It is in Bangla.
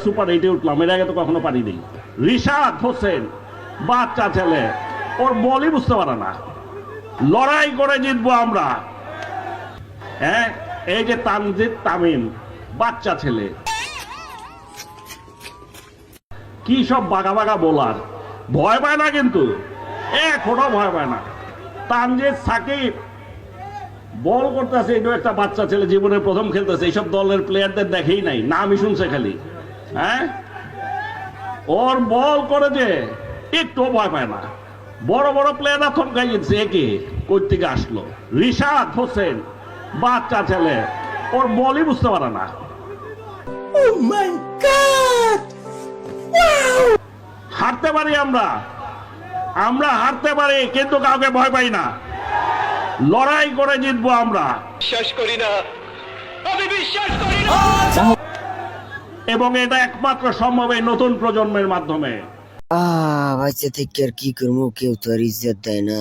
সুপার এইটে উঠলাম, এর আগে তো কখনো পারিনি। রিশাদ হোসেন বাচ্চা ছেলে, ওর বলই বুঝতে পারে না। লড়াই করে জিতবো আমরা। হ্যাঁ, এই যে তানজিদ তামিম বাচ্চা ছেলে, কি সব বাঘা বাঘা বোলার, ভয় পায় না কিন্তু, এখনো ভয় পায় না। তানজিদ সাকিব বল করতেছে, এটাও একটা বাচ্চা ছেলে, জীবনের প্রথম খেলতেছে, এইসব দলের প্লেয়ারদের দেখেই নাই, নামই শুনছে খালি। হ্যাঁ, ওর বল করে যে একটু ভয় পায় না। বড় বড় প্লেয়াররা থমকাই গেছে, একে কই থেকে আসলো। রিশাদ হোসেন বাচ্চা ছেলে, ওর বলই বুঝতে পারে না। হারতে পারি আমরা, আমরা হারতে পারি, কিন্তু কাউকে ভয় পাই না। লড়াই করে জিতবো আমরা। বিশ্বাস করি না, আমি বিশ্বাস করি না। এবং এটা একমাত্র সম্ভব এই নতুন প্রজন্মের মাধ্যমে। বাচ্চা থেকে আর কি করবো, কেউ তো আর ইজ্জত দেয় না।